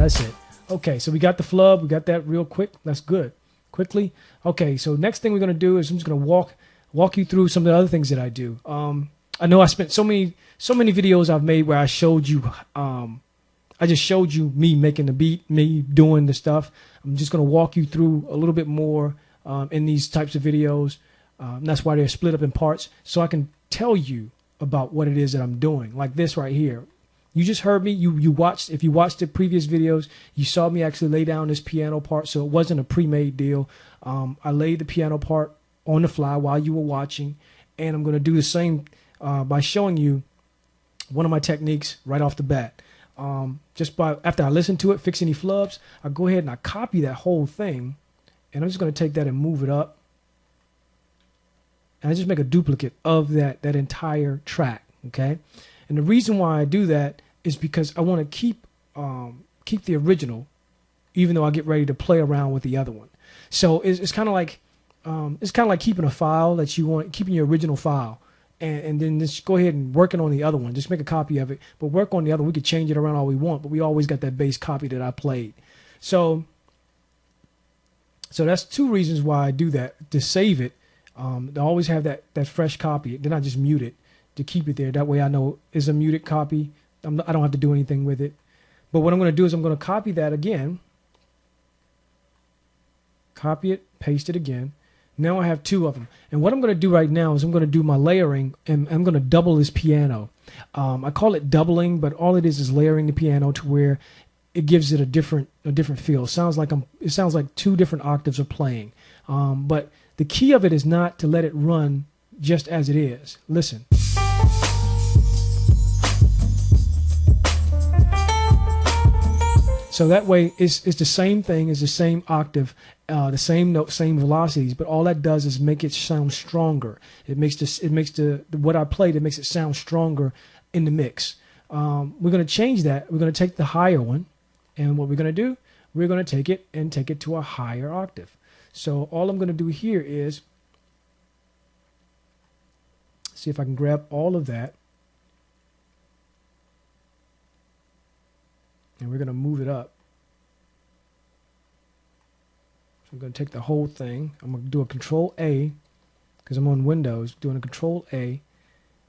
That's it. Okay, so we got the flub. We got that real quick. That's good. Quickly. Okay, so next thing we're going to do is I'm just going to walk you through some of the other things that I do. I know I spent so many videos I've made where I showed you, I just showed you me making the beat, me doing the stuff. I'm just going to walk you through a little bit more in these types of videos. That's why they're split up in parts, so I can tell you about what it is that I'm doing. Like this right here. You just heard me. You watched. If you watched the previous videos, you saw me actually lay down this piano part, so it wasn't a pre-made deal. I laid the piano part on the fly while you were watching, and I'm going to do the same by showing you one of my techniques right off the bat. After I listen to it, fix any flubs, I go ahead and I copy that whole thing, and I'm just going to take that and move it up, and I just make a duplicate of that entire track. Okay, and the reason why I do that is because I want to keep the original, even though I get ready to play around with the other one. So it's kind of like keeping a file that you want, keeping your original file. And then just go ahead and working on the other one. Just make a copy of it, but work on the other one. We could change it around all we want, but we always got that base copy that I played. So that's two reasons why I do that, to save it. To always have that fresh copy. Then I just mute it to keep it there. That way I know it's a muted copy. I don't have to do anything with it. But what I'm going to do is I'm going to copy that again. Copy it, paste it again. Now I have two of them. And what I'm going to do right now is I'm going to do my layering, and I'm going to double this piano. I call it doubling, but all it is layering the piano to where it gives it a different feel. It sounds like two different octaves are playing. But the key of it is not to let it run just as it is. Listen. So that way it's the same thing, it's the same octave, the same note, same velocities, but all that does is make it sound stronger. It makes what I played, it makes it sound stronger in the mix. We're going to change that. We're going to take the higher one, and what we're going to do, we're going to take it to a higher octave. So all I'm going to do here is see if I can grab all of that. And we're going to move it up. So I'm going to take the whole thing. I'm going to do a Control A because I'm on Windows, doing a Control A.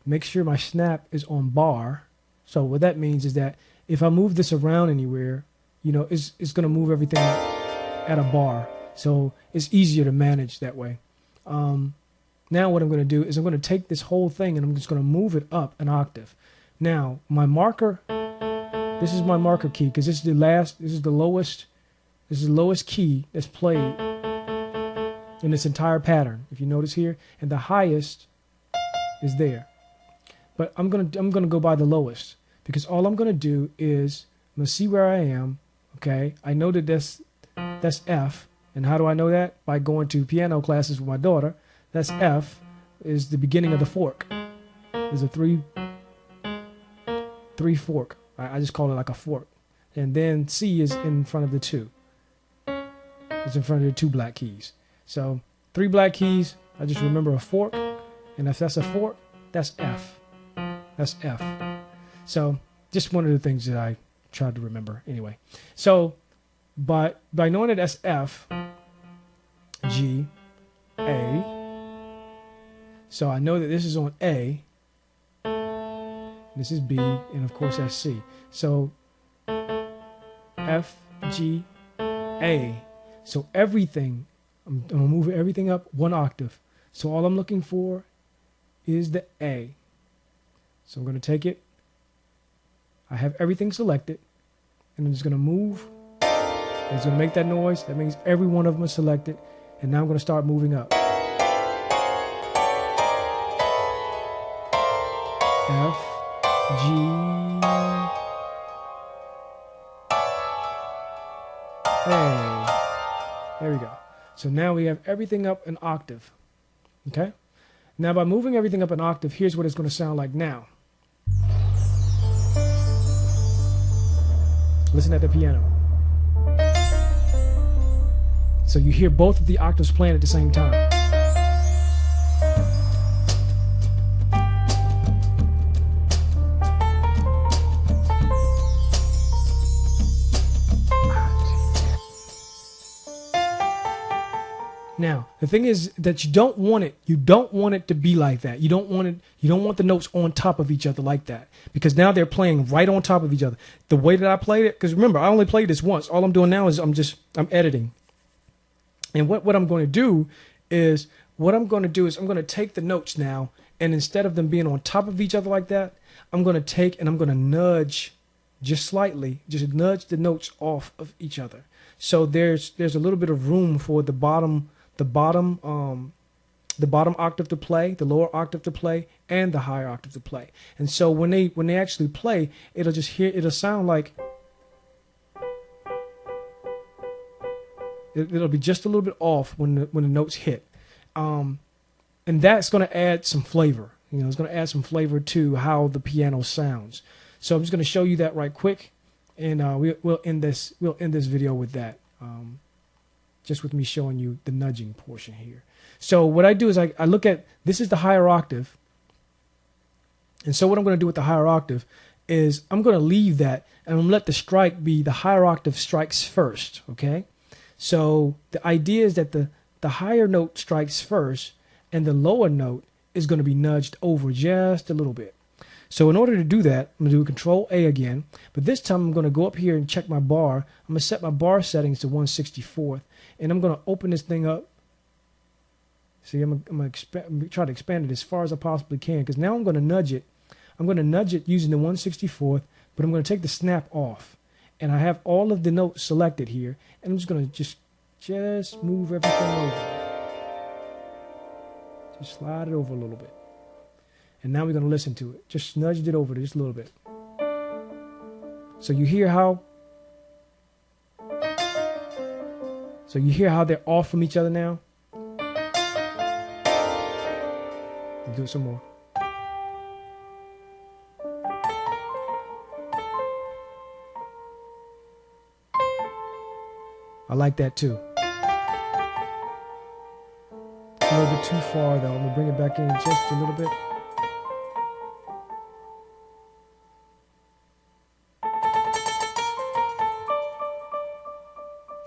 Make sure my snap is on bar. So what that means is that if I move this around anywhere, it's going to move everything at a bar. So it's easier to manage that way. Now what I'm going to do is I'm going to take this whole thing and I'm just going to move it up an octave. Now my marker, this is my marker key because this is the lowest key that's played in this entire pattern. If you notice here, and the highest is there. But I'm gonna go by the lowest because all I'm gonna do is I'm gonna see where I am. Okay, I know that that's F, and how do I know that? By going to piano classes with my daughter. That's F is the beginning of the fork. There's a three fork. I just call it like a fork. And then C is in front of the 2. It's in front of the 2 black keys. So 3 black keys, I just remember a fork. And if that's a fork, that's F. That's F. So just one of the things that I tried to remember anyway. So by knowing that that's F, G, A. So I know that this is on A. This is B, and of course that's C. So F, G, A. So everything, I'm going to move everything up 1 octave. So all I'm looking for is the A. So I'm going to take it. I have everything selected, and I'm just going to move. It's going to make that noise. That means every one of them is selected. And now I'm going to start moving up. F, G, A. There we go. So now we have everything up an octave. Okay? Now by moving everything up an octave, here's what it's going to sound like now. Listen at the piano. So you hear both of the octaves playing at the same time. Now, the thing is that you don't want it to be like that. You don't want the notes on top of each other like that, because now they're playing right on top of each other. The way that I played it, because remember, I only played this once. All I'm doing now is I'm editing. And what I'm going to do is I'm going to take the notes now, and instead of them being on top of each other like that, I'm going to take and I'm going to nudge just slightly, just nudge the notes off of each other. So there's a little bit of room for the bottom octave to play, the lower octave to play, and the higher octave to play. And so when they actually play, it'll sound like it'll be just a little bit off when the notes hit, and that's going to add some flavor. It's going to add some flavor to how the piano sounds. So I'm just going to show you that right quick, and we'll end this video with that. Just with me showing you the nudging portion here. So what I do is I look at, this is the higher octave. And so what I'm going to do with the higher octave is I'm going to leave that and I'm going to let the strike be the higher octave strikes first. Okay. So the idea is that the higher note strikes first and the lower note is going to be nudged over just a little bit. So in order to do that, I'm going to do Control A again, but this time I'm going to go up here and check my bar. I'm going to set my bar settings to 1/64th, and I'm going to open this thing up. See, I'm going to try to expand it as far as I possibly can, because now I'm going to nudge it. I'm going to nudge it using the 1/64th, but I'm going to take the snap off, and I have all of the notes selected here, and I'm just going to just move everything over. Just slide it over a little bit. And now we're going to listen to it. Just nudged it over just a little bit. So you hear how they're off from each other now? Let's do it some more. I like that too. A little bit too far though. I'm going to bring it back in just a little bit.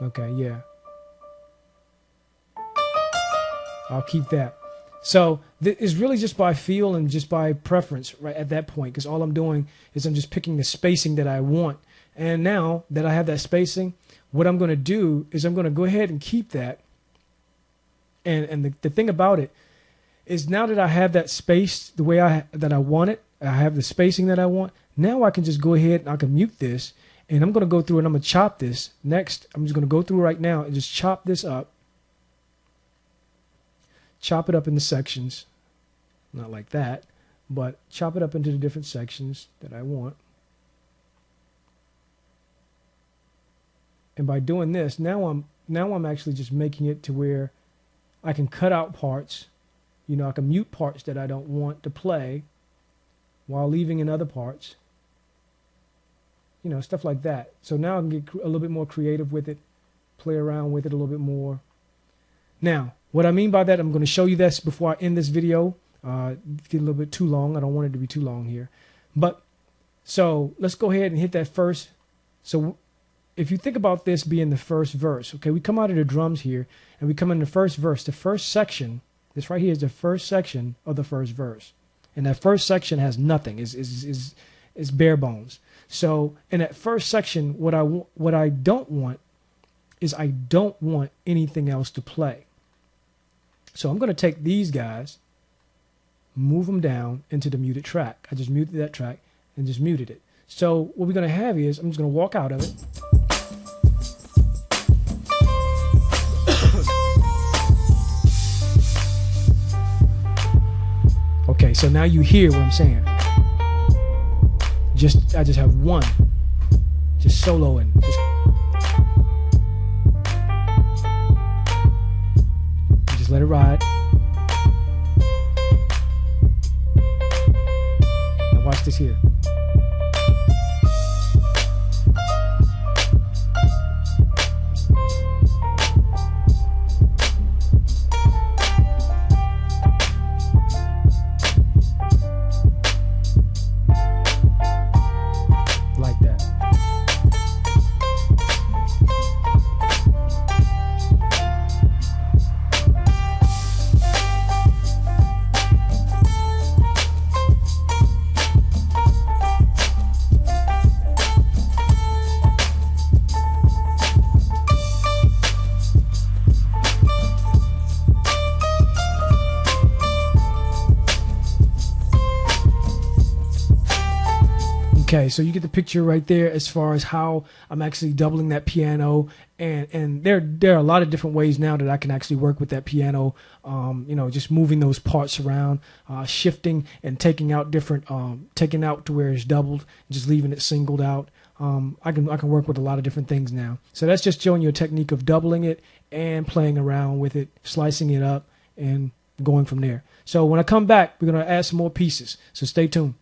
Okay, yeah. I'll keep that. So it's really just by feel and just by preference right at that point, because all I'm doing is I'm just picking the spacing that I want. And now that I have that spacing, what I'm going to do is I'm going to go ahead and keep that. And the thing about it is, now that I have that space the way that I want it, I have the spacing that I want, now I can just go ahead and I can mute this. And I'm going to go through and I'm going to chop this. Next, I'm just going to go through right now and just chop this up. Chop it up into sections. Not like that, but chop it up into the different sections that I want. And by doing this, now I'm actually just making it to where I can cut out parts. I can mute parts that I don't want to play while leaving in other parts. Stuff like that. So now I can get a little bit more creative with it, play around with it a little bit more. Now, what I mean by that, I'm going to show you this before I end this video. Get a little bit too long. I don't want it to be too long here. But, so let's go ahead and hit that first. So if you think about this being the first verse, okay, we come out of the drums here, and we come in the first verse. The first section, this right here is the first section of the first verse. And that first section has nothing. Is bare bones. So in that first section, what I don't want is I don't want anything else to play. So I'm going to take these guys, move them down into the muted track. I just muted that track and just muted it. So what we're going to have is, I'm just going to walk out of it. Okay, so now you hear what I'm saying. I just have one, just soloing. Just let it ride. Now watch this here. Okay, so you get the picture right there as far as how I'm actually doubling that piano, and there are a lot of different ways now that I can actually work with that piano. Just moving those parts around, shifting and taking out different, taking out to where it's doubled, just leaving it singled out. I can work with a lot of different things now. So that's just showing you a technique of doubling it and playing around with it, slicing it up, and going from there. So when I come back, we're gonna add some more pieces. So stay tuned.